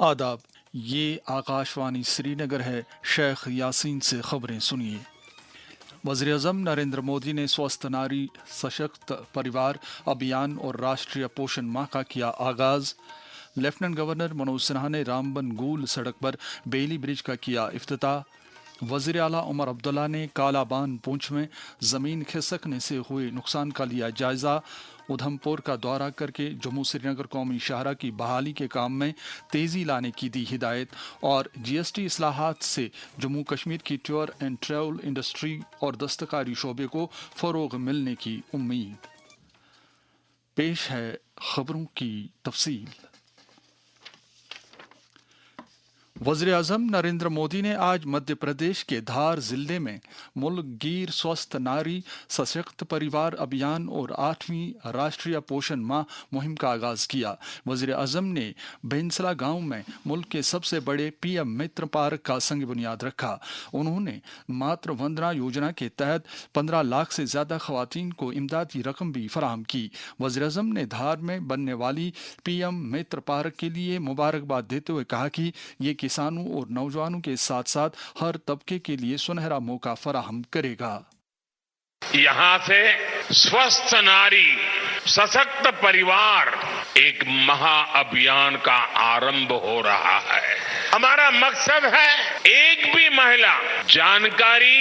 آداب، یہ آکاشوانی سری نگر ہے۔ شیخ یاسین سے خبریں سنیے۔ وزیر اعظم نریندر مودی نے سوستھ ناری سشکت پریوار ابھیان اور راشٹریہ پوشن ماہ کا کیا آغاز۔ لیفٹننٹ گورنر منوج سنہا نے رامبن گول سڑک پر بیلی برج کا کیا افتتاح۔ وزیر اعلیٰ عمر عبداللہ نے کالا بان پونچھ میں زمین کھسکنے سے ہوئے نقصان کا لیا جائزہ۔ ادھم پور کا دورہ کر کے جموں سری نگر قومی شاہراہ کی بحالی کے کام میں تیزی لانے کی دی ہدایت، اور جی ایس ٹی اصلاحات سے جموں کشمیر کی ٹور اینڈ ٹریول انڈسٹری اور دستکاری شعبے کو فروغ ملنے کی امید۔ پیش ہے خبروں کی تفصیل۔ وزیر اعظم نریندر مودی نے آج مدھیہ پردیش کے دھار ضلع میں ملک گیر سوستھ ناری سشکت پریوار ابھیان اور 8ویں راشٹریہ پوشن ماہ مہم کا آغاز کیا۔ وزیر اعظم نے بینسلا گاؤں میں ملک کے سب سے بڑے پی ایم متر پارک کا سنگ بنیاد رکھا۔ انہوں نے ماتر وندنا یوجنا کے تحت 15 لاکھ سے زیادہ خواتین کو امدادی رقم بھی فراہم کی۔ وزیر اعظم نے دھار میں بننے والی پی ایم متر پارک کے لیے مبارکباد دیتے ہوئے کہا کہ یہ کسانوں اور نوجوانوں کے ساتھ ساتھ ہر طبقے کے لیے سنہرا موقع فراہم کرے گا۔ یہاں سے سوستھ ناری سشکت پریوار ایک مہا ابھیان کا آرمبھ ہو رہا ہے۔ ہمارا مقصد ہے ایک بھی مہیلا جانکاری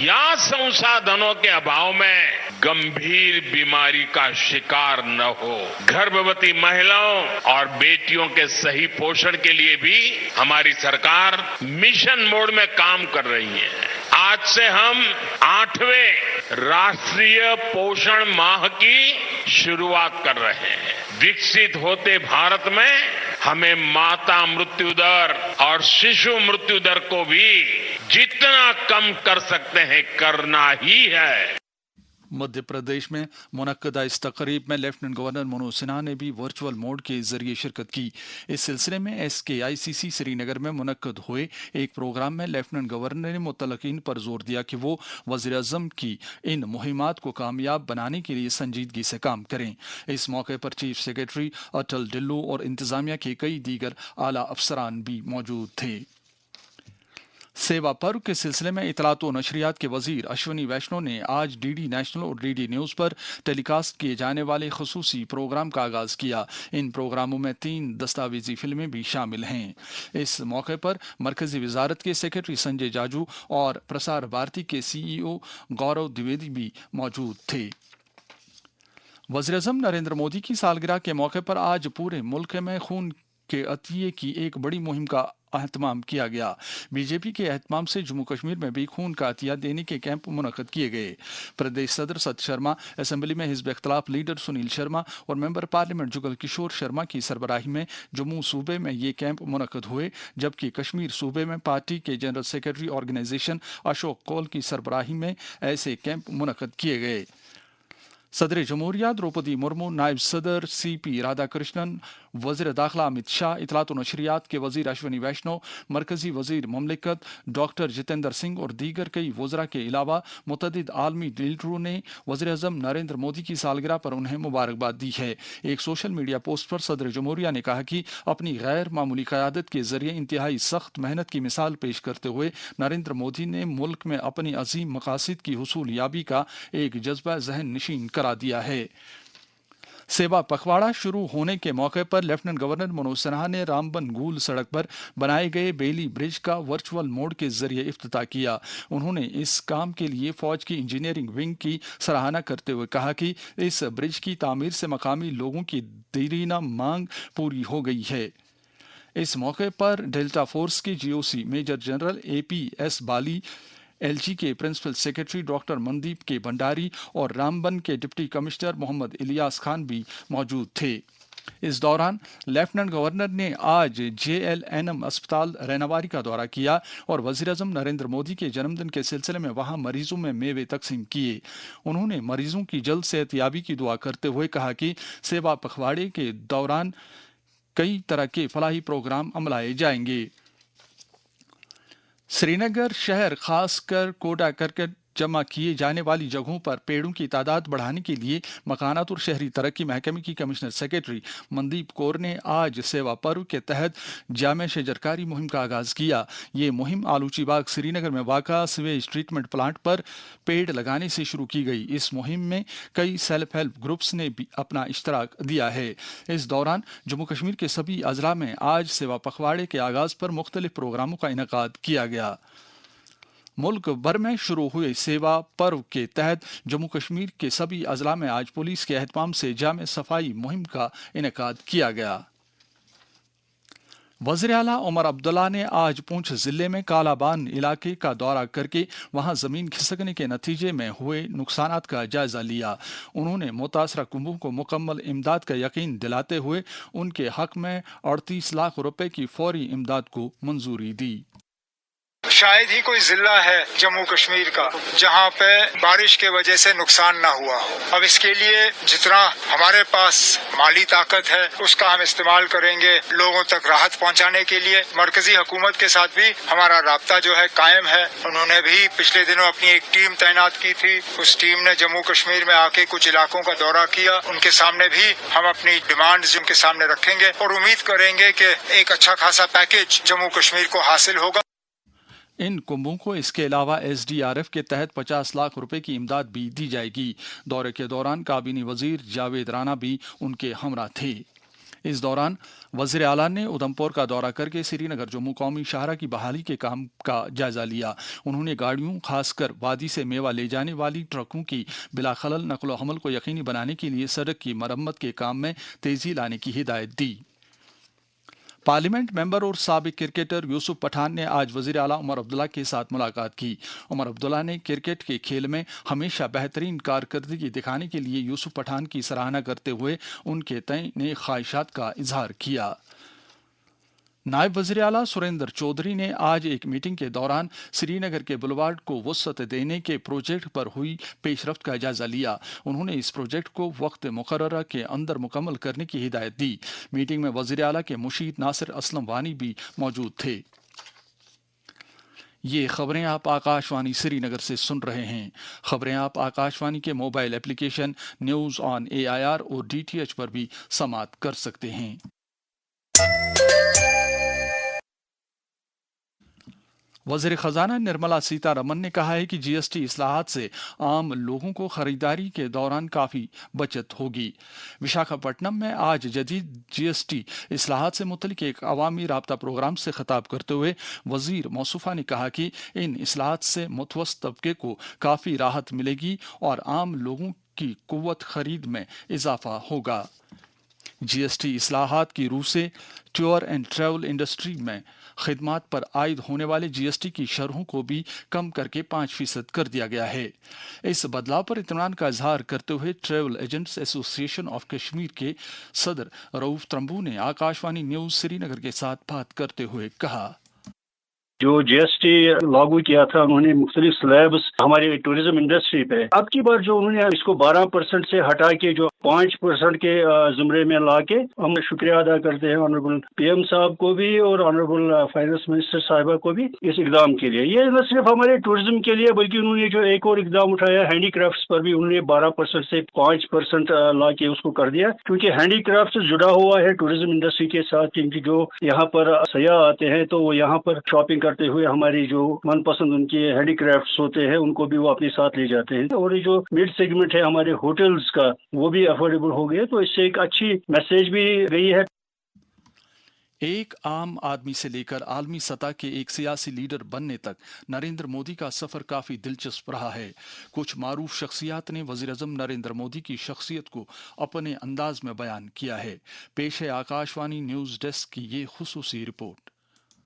یا سنسادھنوں کے ابھاؤ میں گمبھیر بیماری کا شکار نہ ہو۔ گربھوتی مہیلاؤں اور بیٹیوں کے صحیح پوشن کے لیے بھی ہماری سرکار مشن موڈ میں کام کر رہی ہے۔ آج سے ہم 8ویں راشٹریہ پوشن ماہ کی شروعات کر رہے ہیں۔ وکست ہوتے بھارت میں ہمیں ماتا مرتیو در اور ششو مرتیو در کو بھی جتنا کم کر سکتے ہیں کرنا ہی ہے۔ مدھیہ پردیش میں منعقدہ اس تقریب میں لیفٹننٹ گورنر منوج سنہا نے بھی ورچوئل موڈ کے ذریعے شرکت کی۔ اس سلسلے میں ایس کے آئی سی سی سری نگر میں منعقد ہوئے ایک پروگرام میں لیفٹننٹ گورنر نے متعلقین پر زور دیا کہ وہ وزیر اعظم کی ان مہمات کو کامیاب بنانے کے لیے سنجیدگی سے کام کریں۔ اس موقع پر چیف سیکرٹری اٹل ڈلو اور انتظامیہ کے کئی دیگر اعلیٰ افسران بھی موجود تھے۔ سیوا پرو کے سلسلے میں اطلاعات و نشریات کے وزیر اشونی ویشنو نے آج ڈی ڈی نیشنل اور ڈی ڈی نیوز پر ٹیلی کاسٹ کیے جانے والے خصوصی پروگرام کا آغاز کیا۔ ان پروگراموں میں 3 دستاویزی فلمیں بھی شامل ہیں۔ اس موقع پر مرکزی وزارت کے سیکرٹری سنجے جاجو اور پرسار بھارتی کے سی ای او گورو دویدی بھی موجود تھے۔ وزیر اعظم نریندر مودی کی سالگرہ کے موقع پر آج پورے ملک میں خون کے عطیے کی ایک بڑی مہم کا اہتمام کیا گیا۔ بی جے پی کے اہتمام سے جموں کشمیر میں بھی خون کا عطیہ دینے کے کیمپ منعقد کیے گئے۔ پردیش صدر ست شرما، اسمبلی میں حزب اختلاف لیڈر سنیل شرما اور ممبر پارلیمنٹ جگل کشور شرما کی سربراہی میں جموں صوبے میں یہ کیمپ منعقد ہوئے، جبکہ کشمیر صوبے میں پارٹی کے جنرل سیکرٹری آرگنائزیشن اشوک کول کی سربراہی میں ایسے کیمپ منعقد کیے گئے۔ صدر جمہوریہ دروپدی مرمو، نائب صدر سی پی رادھا کرشنن، وزیر داخلہ امت شاہ، اطلاعات و نشریات کے وزیر اشونی ویشنو، مرکزی وزیر مملکت ڈاکٹر جتیندر سنگھ اور دیگر کئی وزراء کے علاوہ متعدد عالمی لیڈروں نے وزیر اعظم نریندر مودی کی سالگرہ پر انہیں مبارکباد دی ہے۔ ایک سوشل میڈیا پوسٹ پر صدر جمہوریہ نے کہا کہ اپنی غیر معمولی قیادت کے ذریعے انتہائی سخت محنت کی مثال پیش کرتے ہوئے نریندر مودی نے ملک میں اپنی عظیم مقاصد کی حصول یابی کا ایک جذبہ ذہن نشین کرا دیا ہے۔ سیوا پکھواڑا شروع ہونے کے موقع پر لیفٹننٹ گورنر منوج سنہا نے رامبن گول سڑک پر بنائے گئے بیلی برج کا ورچوئل موڈ کے ذریعے افتتاح کیا۔ انہوں نے اس کام کے لیے فوج کی انجینئرنگ ونگ کی سراہنا کرتے ہوئے کہا کہ اس برج کی تعمیر سے مقامی لوگوں کی دیرینہ مانگ پوری ہو گئی ہے۔ اس موقع پر ڈیلٹا فورس کے جی او سی میجر جنرل اے پی ایس بالی، ایل جی کے پرنسپل سیکرٹری ڈاکٹر مندیپ کے بھنڈاری اور رامبن کے ڈپٹی کمشنر محمد الیاس خان بھی موجود تھے۔ اس دوران لیفٹننٹ گورنر نے آج جے ایل این ایم اسپتال ریناواری کا دورہ کیا اور وزیر اعظم نریندر مودی کے جنم دن کے سلسلے میں وہاں مریضوں میں میوے تقسیم کیے۔ انہوں نے مریضوں کی جلد صحت یابی کی دعا کرتے ہوئے کہا کہ سیوا پکھواڑے کے دوران کئی طرح کے فلاحی پروگرام عملائے جائیں گے۔ سری نگر شہر خاص کر کوٹا کرکٹ जमा किए जाने वाली जगहों पर पेड़ों की तादाद बढ़ाने के लिए मकानात और शहरी तरक्की महकमे की कमिश्नर सेक्रेटरी मनदीप कौर ने आज सेवा पर्व के तहत जामे शजरकारी मुहिम का आगाज किया। ये मुहिम आलूची बाग श्रीनगर में वाक़ा सीवेज ट्रीटमेंट प्लांट पर पेड़ लगाने से शुरू की गई। इस मुहिम में कई सेल्फ हेल्प ग्रुप्स ने भी अपना इश्तराक दिया है। इस दौरान जम्मू कश्मीर के सभी अजला में आज सेवा पखवाड़े के आगाज पर मुख्तलिफ प्रोग्रामों का इनेकाद किया गया। मुल्क भर में शुरू हुए सेवा पर्व के तहत जम्मू कश्मीर के सभी अजला में आज पुलिस के एहतमाम से जामे सफाई मुहिम का इनेकाद किया गया। वज़ीर आला उमर अब्दुल्ला ने आज पूंछ जिले में कालाबान इलाके का दौरा करके वहां जमीन खिसकने के नतीजे में हुए नुकसानात का जायजा लिया। उन्होंने मुतासरा कुंभों को मुकम्मल इमदाद का यकीन दिलाते हुए उनके हक में 38 लाख रुपए की फौरी इमदाद को मंजूरी दी। शायद ही कोई जिला है जम्मू कश्मीर का जहां पे बारिश के वजह से नुकसान ना हुआ हो। अब इसके लिए जितना हमारे पास माली ताकत है उसका हम इस्तेमाल करेंगे लोगों तक राहत पहुंचाने के लिए। मरकजी हुकूमत के साथ भी हमारा राब्ता जो है कायम है। उन्होंने भी पिछले दिनों अपनी एक टीम तैनात की थी। उस टीम ने जम्मू कश्मीर में आके कुछ इलाकों का दौरा किया। उनके सामने भी हम अपनी डिमांड्स उनके सामने रखेंगे और उम्मीद करेंगे कि एक अच्छा खासा पैकेज जम्मू कश्मीर को हासिल होगा। इन कुंभों को इसके अलावा SDRF के तहत 50 लाख रुपए की इमदाद भी दी जाएगी। दौरे के दौरान काबीनी वजीर जावेद राना भी उनके हमरा थे। इस दौरान वज़ीर आला ने उधमपुर का दौरा करके श्रीनगर जम्मू कौमी शाहरा की बहाली के काम का जायजा लिया। उन्होंने गाड़ियों खासकर वादी से मेवा ले जाने वाली ट्रकों की बिला खलल नकलो हमल को यकीनी बनाने के लिए सड़क की मरम्मत के काम में तेजी लाने की हिदायत दी। पार्लियामेंट मेंबर और साबिक क्रिकेटर यूसुफ पठान ने आज वज़ीर आला उमर अब्दुल्ला के साथ मुलाकात की। उमर अब्दुल्ला ने क्रिकेट के खेल में हमेशा बेहतरीन कारकर्दगी दिखाने के लिए यूसुफ पठान की सराहना करते हुए उनके तय नेक ख्वाहिशात का इजहार किया। नायब वज़ीर आला सुरेंद्र चौधरी ने आज एक मीटिंग के दौरान श्रीनगर के बुलवार्ड को वसअत देने के प्रोजेक्ट पर हुई पेशरफ्त का जायजा लिया। उन्होंने इस प्रोजेक्ट को वक्त मुकर्ररा के अंदर मुकम्मल करने की हिदायत दी। मीटिंग में वज़ीर आला के मुशीद नासिर असलम वानी भी मौजूद थे। ये खबरें आप आकाशवाणी श्रीनगर से सुन रहे हैं। खबरें आप आकाशवाणी के mobile application news on AIR और DTH पर भी समाअत कर सकते हैं। वज़ीर ख़जाना निर्मला सीतारमन ने कहा है कि GST इस्लाहात से आम लोगों को खरीदारी के दौरान काफ़ी बचत होगी। विशाखापट्टनम में आज जदीद GST इस्लाहात से मुतल्लिक एक अवामी राब्ता प्रोग्राम से खिताब करते हुए वज़ीर मौसूफ़ा ने कहा कि इन इस्लाहात से मुतवस्सित तबके को काफ़ी राहत मिलेगी और आम लोगों की कुव्वत खरीद में इजाफा होगा। GST इस्लाहात की रूह से टूर एंड ट्रैवल इंडस्ट्री में खिदमात पर आयद होने वाले GST की शरहों को भी कम करके 5% कर दिया गया है। इस बदलाव पर इत्मीनान का इजहार करते हुए travel agents association of Kashmir के सदर रऊफ त्रंबू ने आकाशवाणी न्यूज़ श्रीनगर के साथ बात करते हुए कहा, जो GST लागू किया था उन्होंने मुख्तलिफ स्लैब्स हमारी टूरिज्म इंडस्ट्री पे, अब की बार जो उन्होंने इसको 12% से हटा के जो 5% के जुमरे में ला के, हम शुक्रिया अदा करते हैं ऑनरेबल PM साहब को भी और ऑनरेबल फाइनेंस मिनिस्टर साहिबा को भी इस इकदाम के लिए। ये न सिर्फ हमारे टूरिज्म के लिए बल्कि उन्होंने जो एक और इकदाम उठाया हैंडीक्राफ्ट्स पर भी उन्होंने 12% से 5% ला के उसको कर दिया, क्योंकि हैंडीक्राफ्ट जुड़ा हुआ है टूरिज्म इंडस्ट्री के साथ। क्योंकि जो यहाँ पर सयाह आते हैं तो वो यहाँ पर शॉपिंग करते हुए हमारी जो मनपसंद उनके हैंडीक्राफ्ट्स होते हैं उनको भी वो अपने साथ ले जाते हैं। और ये जो मिड सेगमेंट है हमारे होटल्स का वो भी अफोर्डेबल हो गया, तो इससे एक अच्छी मैसेज भी गई है। एक आम आदमी से लेकर आलमी सतह के एक सियासी लीडर बनने तक नरेंद्र मोदी का सफर काफी दिलचस्प रहा है। कुछ मारूफ शख्सियात ने वजीर आज़म नरेंद्र मोदी की शख्सियत को अपने अंदाज में बयान किया है। पेश है आकाशवाणी न्यूज डेस्क की ये खुसूसी report.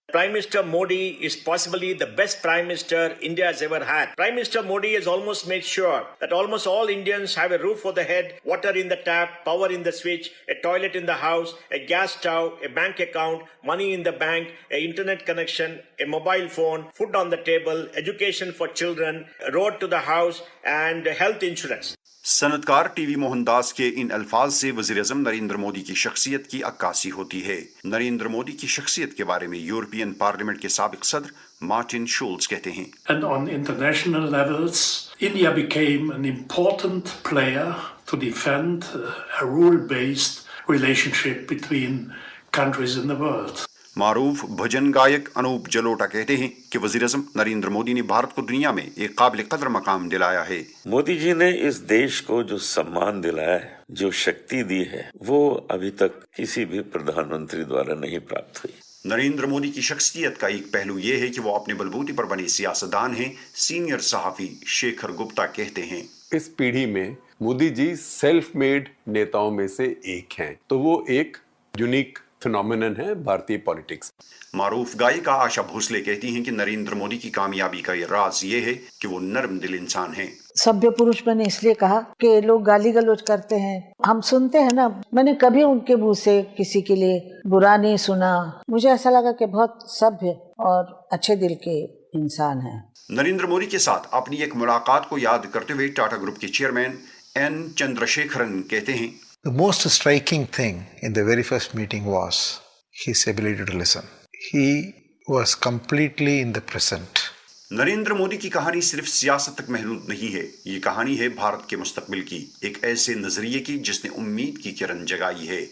Prime Minister Modi is possibly the best Prime Minister India has ever had. Prime Minister Modi has almost made sure that almost all Indians have a roof over the head, water in the tap, power in the switch, a toilet in the house, a gas stove, a bank account, money in the bank, an internet connection, a mobile phone, food on the table, education for children, a road to the house, and health insurance. सनतकार T V Mohandas के इन अल्फाज से वज़ीर-ए-आज़म नरेंद्र मोदी की शख्सियत की अक्कासी होती है। नरेंद्र मोदी की शख्सियत के बारे में यूरोपियन पार्लियामेंट के साबिक सदर मार्टिन शूल्स कहते हैं, And on international levels, India became an important player to defend a rule-based relationship between countries in the world. मारूफ भजन गायक अनूप जलोटा कहते हैं कि वज़ीर-ए-आज़म नरेंद्र मोदी ने भारत को दुनिया में एक काबिल कदर मकाम दिलाया है। मोदी जी ने इस देश को जो सम्मान दिलाया है, जो शक्ति दी है, वो अभी तक किसी भी प्रधानमंत्री द्वारा नहीं प्राप्त हुई। नरेंद्र मोदी की शख्सियत का एक पहलू ये है कि वो अपने बलबूते पर बने सियासतदान हैं। सीनियर सहाफ़ी शेखर गुप्ता कहते हैं, इस पीढ़ी में मोदी जी सेल्फ मेड नेताओं में से एक हैं, तो वो एक यूनिक फिनोमिनन है भारतीय पॉलिटिक्स। मारूफ गायिका आशा भोसले कहती हैं कि नरेंद्र मोदी की कामयाबी का ये राज ये है कि वो नरम दिल इंसान हैं। सभ्य पुरुष मैंने इसलिए कहा कि लोग गाली गलौज करते हैं, हम सुनते हैं ना, मैंने कभी उनके मुंह से किसी के लिए बुरा नहीं सुना। मुझे ऐसा लगा कि बहुत सभ्य और अच्छे दिल के इंसान हैं। नरेंद्र मोदी के साथ अपनी एक मुलाकात को याद करते हुए टाटा ग्रुप के चेयरमैन एन चंद्रशेखरन कहते हैं, The most striking thing in the very first meeting was his ability to listen. He was completely in the present. Narendra Modi की कहानी सिर्फ सियासत तक महदूद नहीं है, ये कहानी है भारत के मुस्तकबिल की, एक ऐसे नजरिए की जिसने उम्मीद की किरण जगाई है।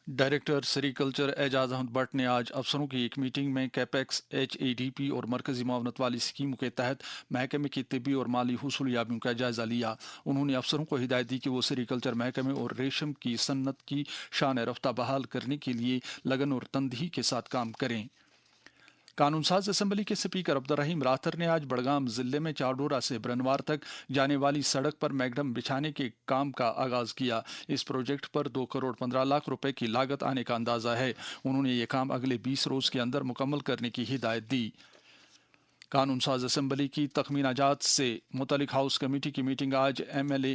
डायरेक्टर सेरिकल्चर एजाज अहमद भट्ट ने आज अफसरों की एक मीटिंग में कैपेक्स, HADP और मरकजी मुआवनत वाली स्कीमों के तहत महकमे की तिब्बी और माली हुसूलियाबियों का जायजा लिया। उन्होंने अफसरों को हिदायत दी कि वो सेरिकल्चर महकमे और रेशम की सन्नत की शान रफ्ता बहाल करने के लिए लगन और तंदही के साथ काम करें। कानून साज असम्बली के स्पीकर अब्दुर्रहीम राथर ने आज बड़गाम जिले में चाडोरा से ब्रनवार तक जाने वाली सड़क पर मैगडम बिछाने के काम का आगाज किया। इस प्रोजेक्ट पर 2 करोड़ 15 लाख रुपए की लागत आने का अंदाजा है। उन्होंने ये काम अगले 20 रोज के अंदर मुकम्मल करने की हिदायत दी। कानून साज असम्बली की तखमीना जात से मुतलिक हाउस कमेटी की मीटिंग आज MLA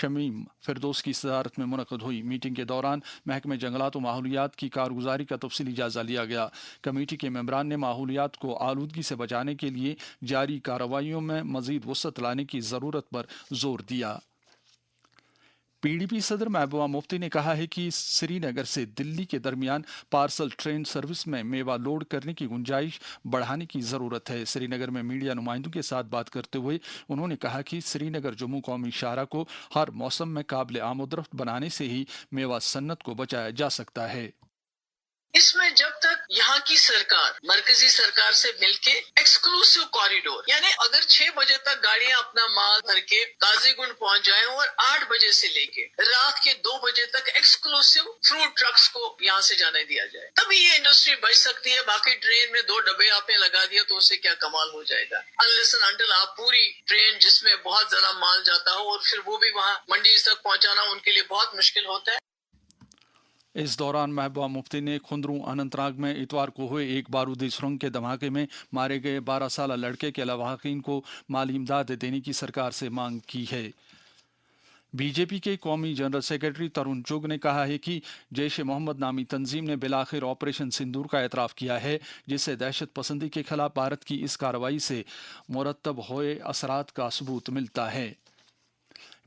शमीम फिरदौस की सदारत में मुनक़द हुई। मीटिंग के दौरान महकमे जंगलात और माहौलियात की कारगुजारी का तफसीली जायजा लिया गया। कमेटी के मेंबरान ने माहौलियात को आलूदगी से बचाने के लिए जारी कार्रवाइयों में मजीद वसअत लाने की ज़रूरत पर जोर दिया। PDP सदर महबूबा मुफ्ती ने कहा है कि श्रीनगर से दिल्ली के दरमियान पार्सल ट्रेन सर्विस में मेवा लोड करने की गुंजाइश बढ़ाने की ज़रूरत है। श्रीनगर में मीडिया नुमाइंदों के साथ बात करते हुए उन्होंने कहा कि श्रीनगर जम्मू कौमी शाहरा को हर मौसम में काबिल आमदरफ्त बनाने से ही मेवा सन्नत को बचाया जा सकता है। इसमें जब तक यहाँ की सरकार मरकजी सरकार से मिलके एक्सक्लूसिव कॉरिडोर, यानी अगर 6 बजे तक गाड़ियां अपना माल भर के काजीगुंड पहुंच जाएं और 8 बजे से लेके रात के 2 बजे तक एक्सक्लूसिव फ्रूट ट्रक्स को यहाँ से जाने दिया जाए, तभी ये इंडस्ट्री बच सकती है। बाकी ट्रेन में 2 डब्बे आपने लगा दिया तो उससे क्या कमाल हो जाएगा। अनलेस एंड अनटिल आप पूरी ट्रेन जिसमें बहुत ज्यादा माल जाता हो और फिर वो भी वहाँ मंडी तक पहुँचाना उनके लिए बहुत मुश्किल होता है। इस दौरान महबूबा मुफ्ती ने खुंदरू अनंतनाग में इतवार को हुए एक बारूदी सुरंग के धमाके में मारे गए 12 साल लड़के के लवाहिकीन को माली इमदाद देने की सरकार से मांग की है। बीजेपी के कौमी जनरल सेक्रेटरी तरुण चुग ने कहा है कि जैश ए मोहम्मद नामी तंजीम ने बिलाखिर ऑपरेशन सिंदूर का एतराफ़ किया है, जिससे दहशत पसंदी के खिलाफ भारत की इस कार्रवाई से मुरतब हुए असरात का सबूत मिलता है।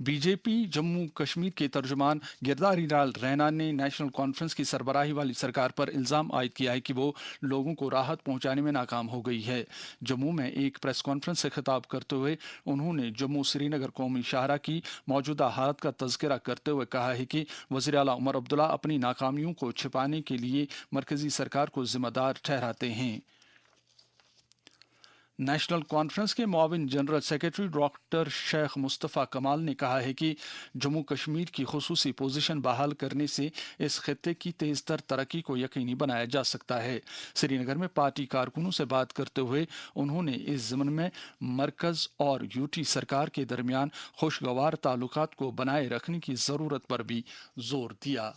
बीजेपी जम्मू कश्मीर के तर्जुमान गिरधारी लाल रैना ने नेशनल कॉन्फ्रेंस की सरबराही वाली सरकार पर इल्ज़ाम आयद किया है कि वो लोगों को राहत पहुंचाने में नाकाम हो गई है। जम्मू में एक प्रेस कॉन्फ्रेंस से खिताब करते हुए उन्होंने जम्मू श्रीनगर कौमी शाहरा की मौजूदा हालत का तज़किरा करते हुए कहा है कि वज़ीर आला उमर अब्दुल्ला अपनी नाकामियों को छिपाने के लिए मरकजी सरकार को जिम्मेदार ठहराते हैं। नेशनल कॉन्फ्रेंस के मुआविन general secretary doctor Sheikh Mustafa Kamal ने कहा है कि जम्मू कश्मीर की खुसूसी पोजीशन बहाल करने से इस खित्ते की तेज़ तर तरक्की को यकीनी बनाया जा सकता है। श्रीनगर में पार्टी कारकुनों से बात करते हुए उन्होंने इस ज़मन में मरकज़ और यूटी सरकार के दरमियान खुशगवार ताल्लुकात को बनाए रखने की ज़रूरत पर भी जोर दिया।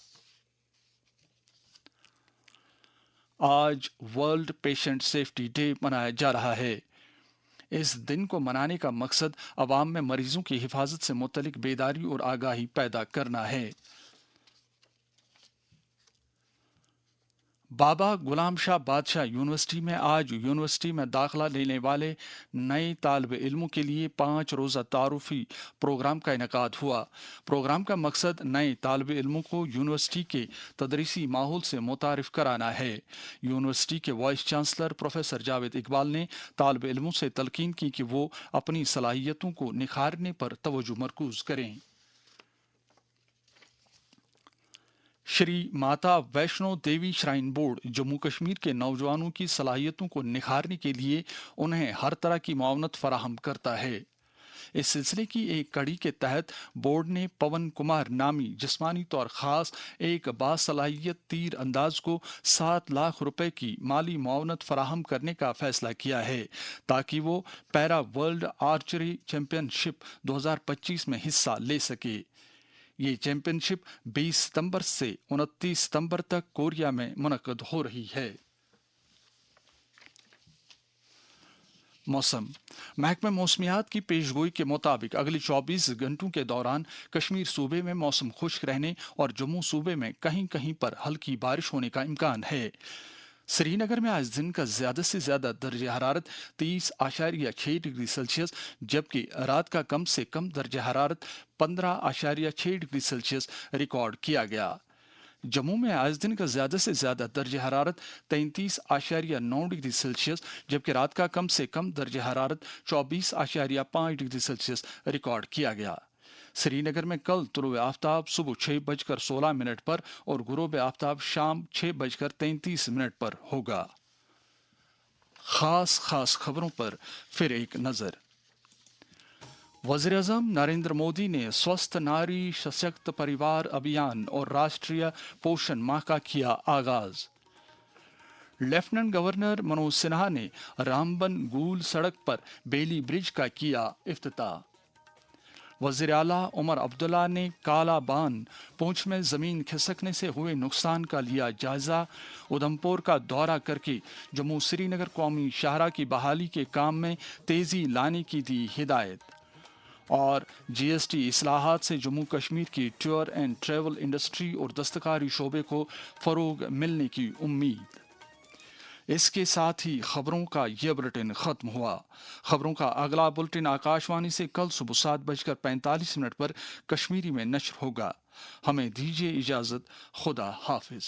आज वर्ल्ड पेशेंट सेफ्टी डे मनाया जा रहा है। इस दिन को मनाने का मकसद अवाम में मरीजों की हिफाजत से मुतल्लिक बेदारी और आगाही पैदा करना है। बाबा गुलाम शाह बादशाह यूनिवर्सिटी में आज यूनिवर्सिटी में दाखिला लेने वाले नए तालिब इल्मों के लिए 5 रोज़ा तारुफी प्रोग्राम का इनेकाद हुआ। प्रोग्राम का मकसद नए तालिब इल्मों को यूनिवर्सिटी के तदरीसी माहौल से मुतारिफ कराना है। यूनिवर्सिटी के vice chancellor professor Javed Iqbal ने तालिब इल्मों से तलकीन की कि वो अपनी सलाहियतों को निखारने पर तवज्जो मरकूज करें। श्री माता वैष्णो देवी श्राइन बोर्ड जम्मू कश्मीर के नौजवानों की सलाहियतों को निखारने के लिए उन्हें हर तरह की मुआवनत फराहम करता है। इस सिलसिले की एक कड़ी के तहत बोर्ड ने पवन कुमार नामी जिस्मानी तौर खास एक बासलाहियत तीर अंदाज को 7 लाख रुपए की माली मुआवनत फराहम करने का फैसला किया है ताकि वो पैरा वर्ल्ड आर्चरी चैंपियनशिप 2025 में हिस्सा ले सके। ये चैंपियनशिप 20 सितंबर से 29 सितंबर तक कोरिया में मुनक्कद हो रही है। मौसम महकमे मौसमियात की पेशगोई के मुताबिक अगले 24 घंटों के दौरान कश्मीर सूबे में मौसम खुश्क रहने और जम्मू सूबे में कहीं कहीं पर हल्की बारिश होने का इम्कान है। श्रीनगर में आज दिन का ज्यादा से ज्यादा दर्जा हरारत 30.6 डिग्री सेल्सियस जबकि रात का कम से कम दर्जा हरारत 15.6 डिग्री सेल्सियस रिकॉर्ड किया गया। जम्मू में आज दिन का ज्यादा से ज्यादा दर्जा हरारत 33.9 डिग्री सेल्सियस जबकि रात का कम से कम दर्जा हरारत 24.5 डिग्री सेल्सियस रिकॉर्ड किया गया। श्रीनगर में कल तुलुए आफ्ताब सुबह 6:16 पर और गुरूब आफ्ताब शाम 6:33 पर होगा। खास खबरों पर फिर एक नजर। वज़ीर-ए-आज़म नरेंद्र मोदी ने स्वस्थ नारी सशक्त परिवार अभियान और राष्ट्रीय पोषण माह का किया आगाज। लेफ्टिनेंट गवर्नर मनोज सिन्हा ने रामबन गूल सड़क पर बेली ब्रिज का किया इफ्तिताह। वज़ीर आला उमर अब्दुल्ला ने काला बांध पूंछ में जमीन खिसकने से हुए नुकसान का लिया जायजा। उधमपुर का दौरा करके जम्मू श्रीनगर कौमी शाहरा की बहाली के काम में तेजी लाने की दी हिदायत। और जीएसटी इस्लाहात से जम्मू कश्मीर की टूर एंड ट्रैवल इंडस्ट्री और दस्तकारी शोबे को फरोग मिलने की उम्मीद। इसके साथ ही खबरों का यह बुलेटिन खत्म हुआ। खबरों का अगला बुलेटिन आकाशवाणी से कल सुबह 7:45 पर कश्मीरी में नश्र होगा। हमें दीजिए इजाजत। खुदा हाफिज।